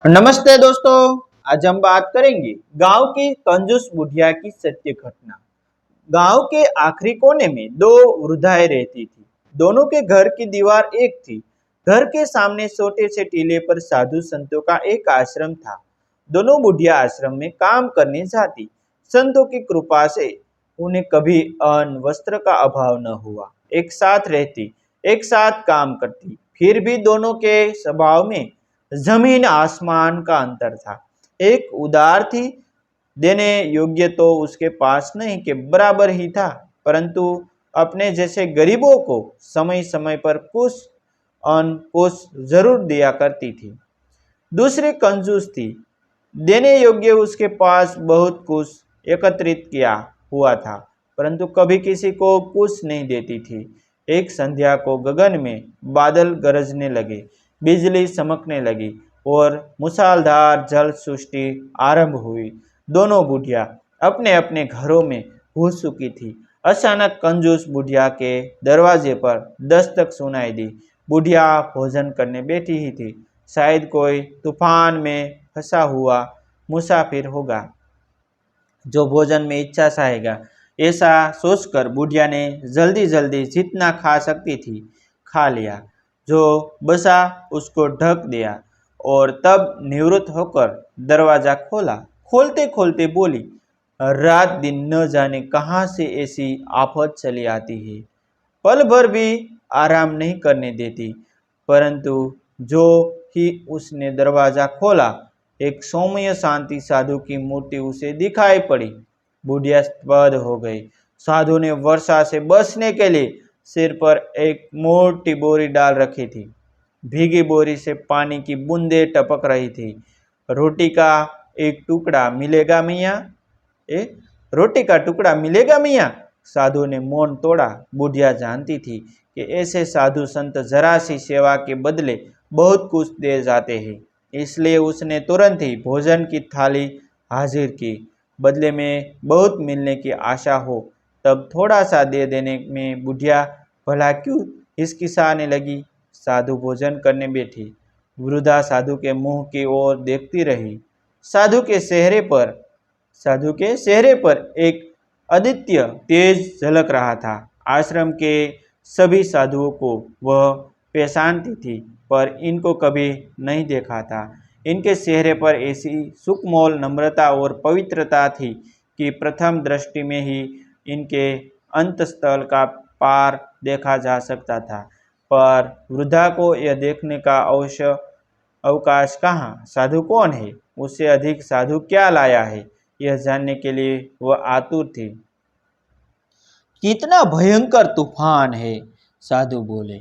नमस्ते दोस्तों। आज हम बात करेंगे गांव की कंजूस बुढ़िया की सत्य घटना। गांव के आखिरी कोने में दो वृद्धाएं रहती थी। दोनों के घर की दीवार एक थी। घर के सामने छोटे से टीले पर साधु संतों का एक आश्रम था। दोनों बुढ़िया आश्रम में काम करने जाती। संतों की कृपा से उन्हें कभी अन्न वस्त्र का अभाव न हुआ। एक साथ रहती, एक साथ काम करती। फिर भी दोनों के स्वभाव में जमीन आसमान का अंतर था। एक उदार थी, देने योग्य तो उसके पास नहीं के बराबर ही था, परंतु अपने जैसे गरीबों को समय समय पर कुछ अन्न कुछ जरूर दिया करती थी। दूसरी कंजूस थी, देने योग्य उसके पास बहुत कुछ एकत्रित किया हुआ था, परंतु कभी किसी को कुछ नहीं देती थी। एक संध्या को गगन में बादल गरजने लगे, बिजली चमकने लगी और मूसलाधार जल सृष्टि आरंभ हुई। दोनों बुढ़िया अपने अपने घरों में घुस चुकी थी। अचानक कंजूस बुढ़िया के दरवाजे पर दस्तक सुनाई दी। बुढ़िया भोजन करने बैठी ही थी। शायद कोई तूफान में फंसा हुआ मुसाफिर होगा जो भोजन में इच्छा चाहेगा। ऐसा सोचकर बुढ़िया ने जल्दी जल्दी जितना खा सकती थी खा लिया। जो बचा उसको ढक दिया और तब निवृत्त होकर दरवाजा खोला। खोलते खोलते बोली, रात दिन न जाने कहाँ से ऐसी आफत चली आती है, पल भर भी आराम नहीं करने देती। परंतु जो ही उसने दरवाजा खोला, एक सौम्य शांति साधु की मूर्ति उसे दिखाई पड़ी। बुढ़िया स्तब्ध हो गई। साधु ने वर्षा से बचने के लिए सिर पर एक मोटी बोरी डाल रखी थी। भीगी बोरी से पानी की बूंदें टपक रही थी। रोटी का एक टुकड़ा मिलेगा मियाँ? ए रोटी का टुकड़ा मिलेगा मियाँ? साधु ने मौन तोड़ा। बुढ़िया जानती थी कि ऐसे साधु संत जरा सी सेवा के बदले बहुत कुछ दे जाते हैं, इसलिए उसने तुरंत ही भोजन की थाली हाजिर की। बदले में बहुत मिलने की आशा हो तब थोड़ा सा दे देने में बुढ़िया भला क्यों हिचकिचाने लगी। साधु भोजन करने बैठी। वृद्धा साधु के मुंह की ओर देखती रही। साधु के चेहरे पर एक अद्वितीय तेज झलक रहा था। आश्रम के सभी साधुओं को वह पहचानती थी, पर इनको कभी नहीं देखा था। इनके चेहरे पर ऐसी सुखमोल नम्रता और पवित्रता थी कि प्रथम दृष्टि में ही इनके अंतस्थल का पार देखा जा सकता था। पर वृद्धा को यह देखने का अवकाश कहाँ। साधु कौन है, उससे अधिक साधु क्या लाया है, यह जानने के लिए वह आतुर थी। कितना भयंकर तूफान है, साधु बोले।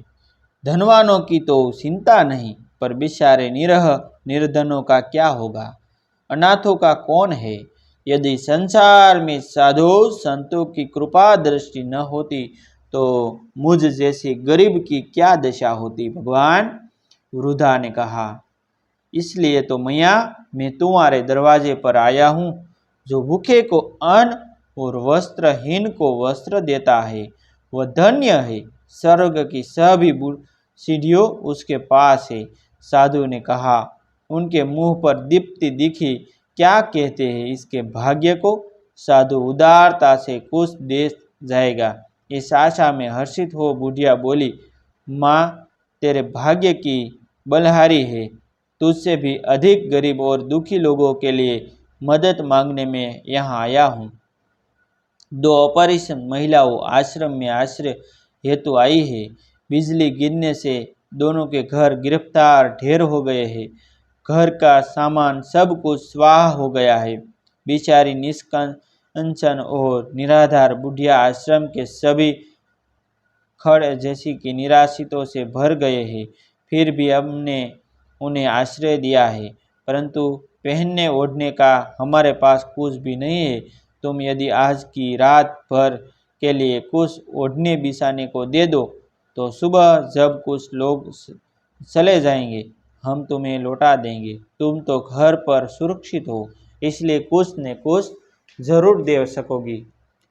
धनवानों की तो चिंता नहीं, पर बेचारे निरह निर्धनों का क्या होगा? अनाथों का कौन है? यदि संसार में साधु संतों की कृपा दृष्टि न होती तो मुझ जैसे गरीब की क्या दशा होती भगवान? वृद्धा ने कहा। इसलिए तो मैया मैं तुम्हारे दरवाजे पर आया हूँ। जो भूखे को अन्न और वस्त्रहीन को वस्त्र देता है वह धन्य है। स्वर्ग की सभी सीढ़ियों उसके पास है। साधु ने कहा। उनके मुंह पर दीप्ति दिखी। क्या कहते हैं इसके भाग्य को? साधु उदारता से कुछ दे जाएगा इस आशा में हर्षित हो बुढ़िया बोली, माँ तेरे भाग्य की बलहारी है। तुझसे भी अधिक गरीब और दुखी लोगों के लिए मदद मांगने में यहाँ आया हूँ। दो अपरिचित महिलाओं आश्रम में आश्रय हेतु आई है। बिजली गिरने से दोनों के घर गिरफ्तार ढेर हो गए हैं। घर का सामान सब कुछ स्वाह हो गया है। बेचारी निष्कंचन और निराधार बुढ़िया आश्रम के सभी खड़ जैसी कि निराशितों से भर गए हैं। फिर भी हमने उन्हें आश्रय दिया है, परंतु पहनने ओढ़ने का हमारे पास कुछ भी नहीं है। तुम यदि आज की रात भर के लिए कुछ ओढ़ने बिछाने को दे दो तो सुबह जब कुछ लोग चले जाएंगे हम तुम्हें लौटा देंगे। तुम तो घर पर सुरक्षित हो, इसलिए कुछ न कुछ जरूर दे सकोगी।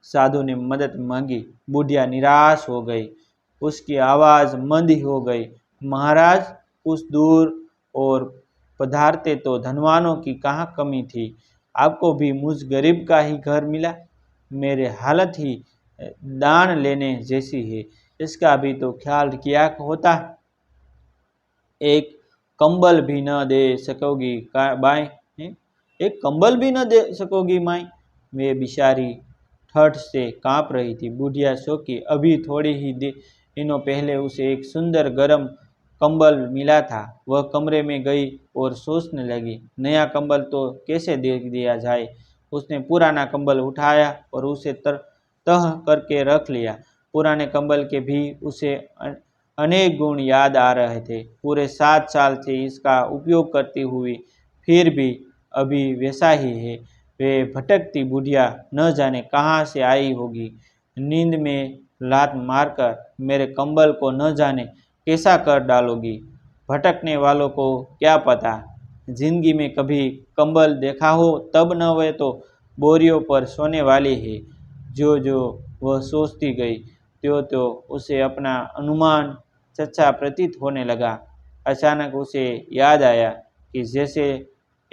साधु ने मदद मांगी। बुढ़िया निराश हो गई। उसकी आवाज़ मंद हो गई। महाराज कुछ दूर और पधारते तो धनवानों की कहाँ कमी थी। आपको भी मुझ गरीब का ही घर मिला। मेरे हालत ही दान लेने जैसी है, इसका भी तो ख्याल किया होता। एक कंबल भी न दे सकोगी बाई? एक कंबल भी न दे सकोगी माई? वे बिचारी ठठ से कांप रही थी। बुढ़िया शोकी अभी थोड़ी ही दिनों पहले उसे एक सुंदर गर्म कंबल मिला था। वह कमरे में गई और सोचने लगी, नया कंबल तो कैसे दे दिया जाए। उसने पुराना कंबल उठाया और उसे तह करके रख लिया। पुराने कंबल के भी उसे अनेक गुण याद आ रहे थे। पूरे 7 साल से इसका उपयोग करती हुई फिर भी अभी वैसा ही है। वे भटकती बुढ़िया न जाने कहाँ से आई होगी। नींद में लात मारकर मेरे कंबल को न जाने कैसा कर डालोगी। भटकने वालों को क्या पता, जिंदगी में कभी कंबल देखा हो तब न, वे तो बोरियों पर सोने वाली है। जो जो वह सोचती गई त्यों उसे अपना अनुमान सच्चा प्रतीत होने लगा। अचानक उसे याद आया कि जैसे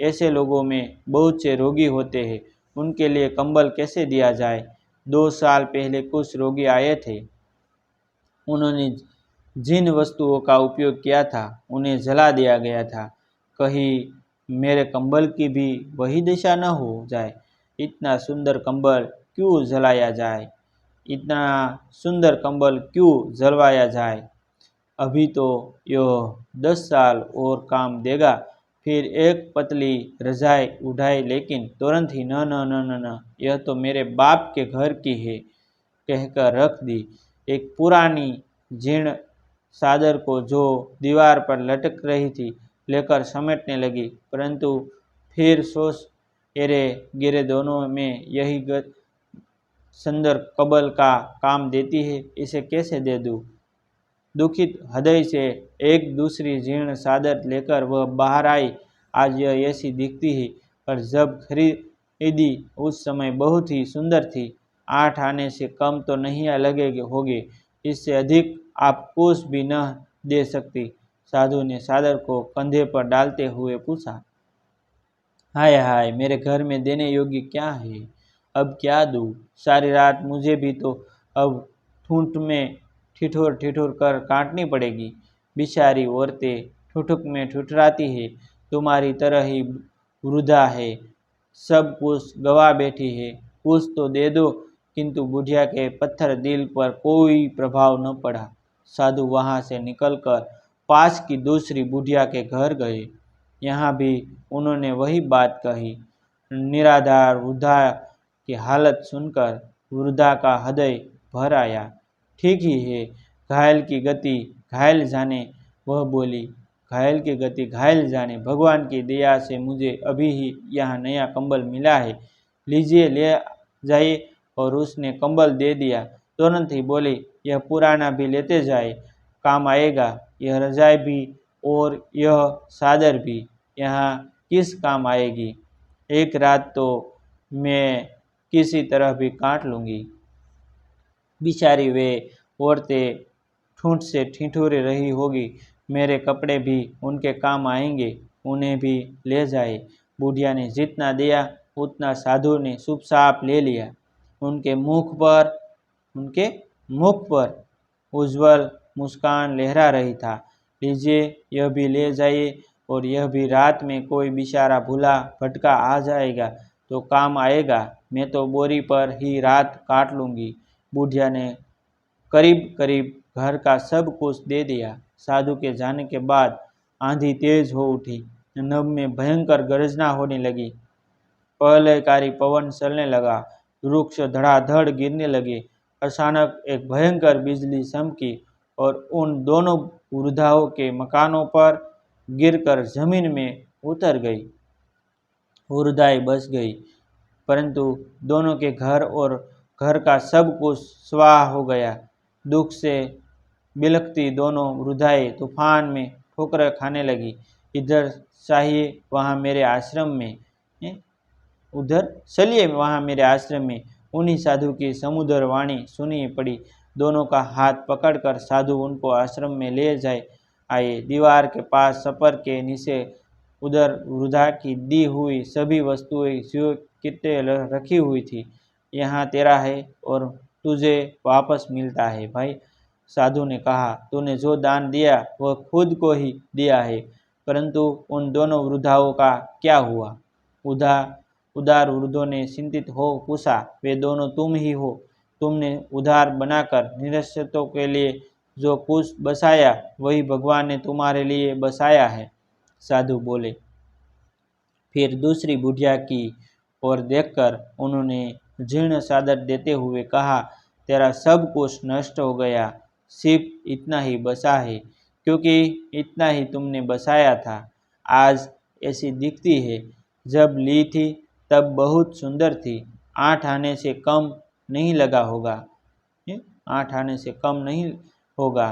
ऐसे लोगों में बहुत से रोगी होते हैं, उनके लिए कंबल कैसे दिया जाए। 2 साल पहले कुछ रोगी आए थे। उन्होंने जिन वस्तुओं का उपयोग किया था उन्हें जला दिया गया था। कहीं मेरे कंबल की भी वही दिशा न हो जाए। इतना सुंदर कंबल क्यों जलाया जाए, इतना सुंदर कंबल क्यों जलवाया जाए। अभी तो यह 10 साल और काम देगा। फिर एक पतली रजाई उठाई, लेकिन तुरंत ही न न न न न, यह तो मेरे बाप के घर की है कहकर रख दी। एक पुरानी जीर्ण चादर को जो दीवार पर लटक रही थी लेकर समेटने लगी, परंतु फिर सोच एरे गिरे दोनों में यही सुंदर कंबल का काम देती है, इसे कैसे दे दूं। दुखित हृदय से एक दूसरी जीर्ण चादर लेकर वह बाहर आई। आज यह ऐसी दिखती है, पर जब खरीदी उस समय बहुत ही सुंदर थी। 8 आने से कम तो नहीं लगेगे होगे, इससे अधिक आप कुछ भी न दे सकती। साधु ने चादर को कंधे पर डालते हुए पूछा। हाय हाय, मेरे घर में देने योग्य क्या है, अब क्या दूँ। सारी रात मुझे भी तो अब ठूंठ में ठिठुर ठिठुर कर काटनी पड़ेगी। बेचारी औरतें ठुठुक में ठुठराती है, तुम्हारी तरह ही वृद्धा है, सब कुछ गवा बैठी है, कुछ तो दे दो। किंतु बुढ़िया के पत्थर दिल पर कोई प्रभाव न पड़ा। साधु वहाँ से निकलकर पास की दूसरी बुढ़िया के घर गए। यहाँ भी उन्होंने वही बात कही। निराधार वृद्धा की हालत सुनकर वृद्धा का हृदय भर आया। ठीक ही है, घायल की गति घायल जाने, वह बोली। घायल की गति घायल जाने, भगवान की दया से मुझे अभी ही यहाँ नया कंबल मिला है, लीजिए ले जाइए। और उसने कंबल दे दिया। तुरंत ही बोली, यह पुराना भी लेते जाए, काम आएगा। यह रजाई भी और यह चादर भी यहाँ किस काम आएगी। एक रात तो मैं किसी तरह भी काट लूँगी। बेचारी वे औरतें ठूंठ से ठिठुर रही होगी, मेरे कपड़े भी उनके काम आएंगे, उन्हें भी ले जाए। बुढ़िया ने जितना दिया उतना साधु ने चुपचाप ले लिया। उनके मुख पर उज्जवल मुस्कान लहरा रही था। लीजिए, यह भी ले जाइए, और यह भी रात में कोई बेचारा भूला भटका आ जाएगा तो काम आएगा। मैं तो बोरी पर ही रात काट लूँगी। बुढ़िया ने करीब करीब घर का सब कुछ दे दिया। साधु के जाने के बाद आंधी तेज हो उठी। नभ में भयंकर गर्जना होने लगी। प्रलयकारी पवन चलने लगा। वृक्ष धड़ाधड़ गिरने लगे। अचानक एक भयंकर बिजली चमकी और उन दोनों वृद्धाओं के मकानों पर गिरकर जमीन में उतर गई। वृद्धाएं बच गई, परंतु दोनों के घर और घर का सब कुछ स्वाह हो गया। दुख से बिलखती दोनों वृद्धाएं तूफान में ठोकरें खाने लगी। इधर चाहिए वहाँ मेरे आश्रम में, उधर चलिए वहाँ मेरे आश्रम में। उन्हीं साधु की समुद्र वाणी सुनी पड़ी। दोनों का हाथ पकड़कर साधु उनको आश्रम में ले जाए आए। दीवार के पास छप्पर के नीचे उधर वृद्धा की दी हुई सभी वस्तुएं स्वीकृत रखी हुई थी। यहाँ तेरा है और तुझे वापस मिलता है। भाई साधु ने कहा, तूने जो दान दिया वह खुद को ही दिया है, परंतु उन दोनों वृद्धाओं का क्या हुआ? उदार वृद्धों ने चिंतित हो पूछा, वे दोनों तुम ही हो। तुमने उधार बनाकर निरक्षरों के लिए जो कुछ बसाया वही भगवान ने तुम्हारे लिए बसाया है। साधु बोले। फिर दूसरी बुढ़िया की ओर देखकर उन्होंने जीर्ण चादर देते हुए कहा, तेरा सब कुछ नष्ट हो गया, सिर्फ इतना ही बचा है, क्योंकि इतना ही तुमने बसाया था। आज ऐसी दिखती है, जब ली थी तब बहुत सुंदर थी। 8 आने से कम नहीं लगा होगा। 8 आने से कम नहीं होगा।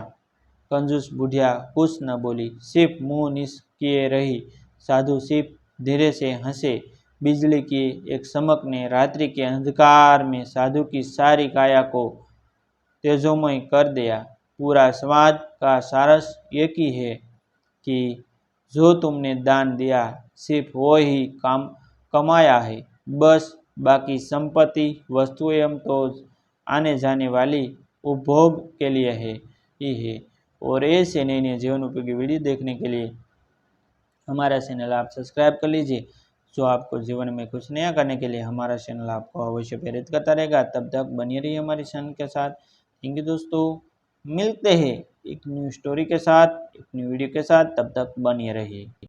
कंजूस बुढ़िया कुछ न बोली, सिर्फ मुंह निचकिए रही। साधु सिर्फ धीरे से हंसे। बिजली की एक चमक ने रात्रि के अंधकार में साधु की सारी काया को तेजोमय कर दिया। पूरा समाज का सारस एक ही है कि जो तुमने दान दिया सिर्फ वो ही काम कमाया है, बस बाकी संपत्ति वस्तुएं तो आने जाने वाली उपभोग के लिए है ही है। और ऐसे नए नए जीवन उपयोगी वीडियो देखने के लिए हमारा चैनल आप सब्सक्राइब कर लीजिए। जो आपको जीवन में कुछ नया करने के लिए हमारा चैनल आपको अवश्य प्रेरित करता रहेगा। तब तक बनी रहिए हमारे चैनल के साथ। थैंक यू दोस्तों, मिलते हैं एक न्यू स्टोरी के साथ, एक न्यू वीडियो के साथ। तब तक बने रहिए।